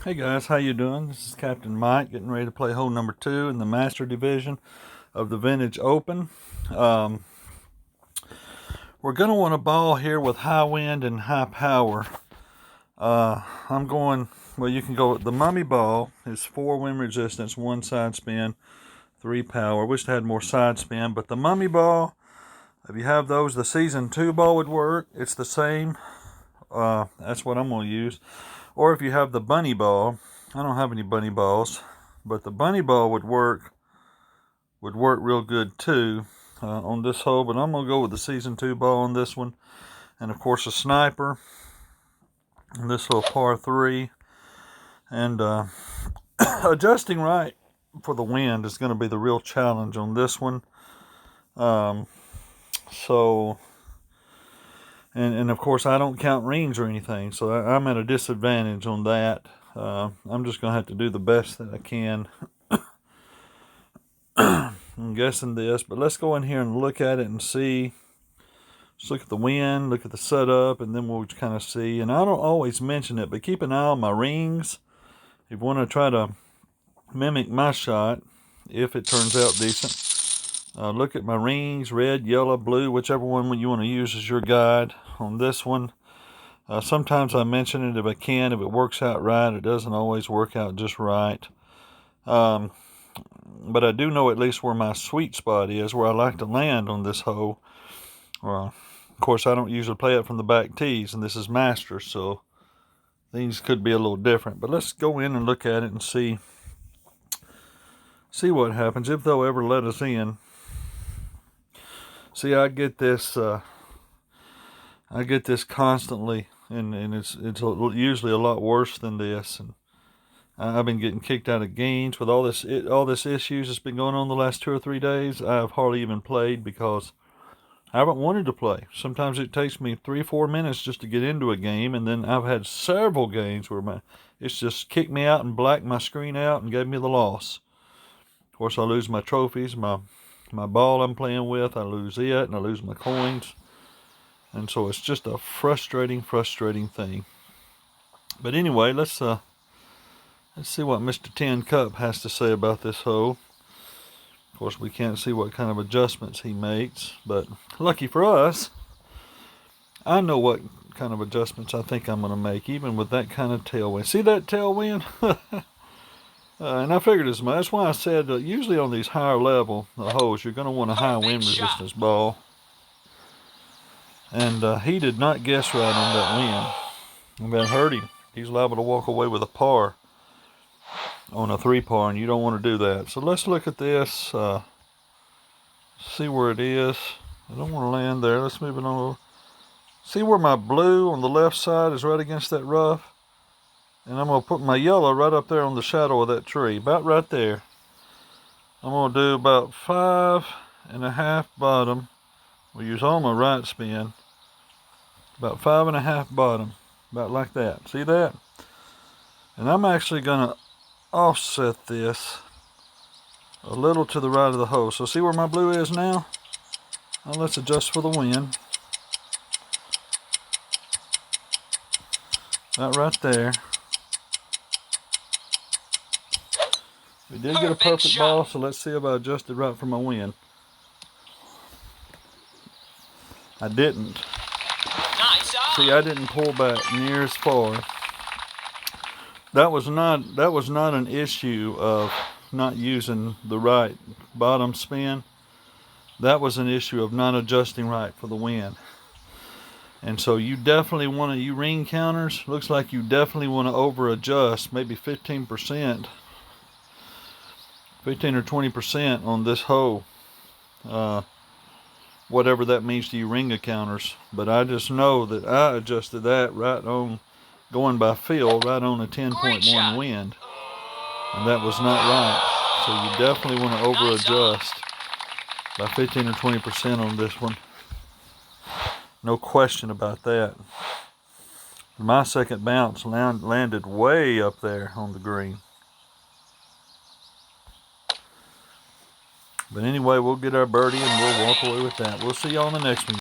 Hey guys, how you doing? This is Captain Mike getting ready to play hole number 2 in the Master Division of the Vintage Open. We're going to want a ball here with high wind and high power. I'm going, well, you can go, the Mummy ball is 4 wind resistance, 1 side spin, 3 power. Wish it had more side spin, but the Mummy ball, if you have those, the Season 2 ball would work. It's the same. That's what I'm going to use. Or if you have the bunny ball, I don't have any bunny balls, but the bunny ball would work real good too on this hole. But I'm gonna go with the Season 2 ball on this one, and of course a sniper on this little par 3. And adjusting right for the wind is going to be the real challenge on this one. And of course, I don't count rings or anything, so I'm at a disadvantage on that. I'm just going to have to do the best that I can. I'm guessing this, but let's go in here and look at it and see. Just look at the wind, look at the setup, and then we'll kind of see. And I don't always mention it, but keep an eye on my rings. If you want to try to mimic my shot, if it turns out decent. Look at my rings, red, yellow, blue, whichever one you want to use as your guide on this one. Sometimes I mention it if I can, if it works out right. It doesn't always work out just right. But I do know at least where my sweet spot is, where I like to land on this hole. Of course, I don't usually play it from the back tees, and this is Masters, so things could be a little different. But let's go in and look at it and see what happens, if they'll ever let us in. See, I get this constantly, and it's usually a lot worse than this. And I've been getting kicked out of games with all this issues that's been going on the last 2 or 3 days. I've hardly even played because I haven't wanted to play. Sometimes it takes me 3 or 4 minutes just to get into a game, and then I've had several games where it's just kicked me out and blacked my screen out and gave me the loss. Of course, I lose my trophies, my ball I'm playing with, I lose it, and I lose my coins. And so it's just a frustrating thing. But anyway, let's see what Mr. Tin Cup has to say about this hole. Of course, we can't see what kind of adjustments he makes, but lucky for us, I know what kind of adjustments I think I'm going to make, even with that kind of tailwind. See that tailwind? And I figured as much. That's why I said usually on these higher level holes, you're going to want a high wind resistance ball. And he did not guess right on that wind. And that hurt him. He's liable to walk away with a par on a 3 par, and you don't want to do that. So let's look at this, see where it is. I don't want to land there. Let's move it on over. See where my blue on the left side is right against that rough? And I'm going to put my yellow right up there on the shadow of that tree, about right there. I'm going to do about 5.5 bottom. We'll use all my right spin. About 5.5 bottom, about like that. See that? And I'm actually going to offset this a little to the right of the hole. So see where my blue is now? Now let's adjust for the wind. About right there. We did get a perfect ball, so let's see if I adjusted right for my wind. I didn't. See, I didn't pull back near as far. That was not an issue of not using the right bottom spin. That was an issue of not adjusting right for the wind. And so you definitely want to, you ring counters, looks like you definitely want to over adjust, maybe 15%. 15 or 20% on this hole, whatever that means to you ringer counters. But I just know that I adjusted that right on, going by feel, right on a 10.1 wind, and that was not right. So you definitely want to over adjust by 15 or 20% on this one. No question about that. My second bounce landed way up there on the green. But anyway, we'll get our birdie and we'll walk away with that. We'll see you on the next one.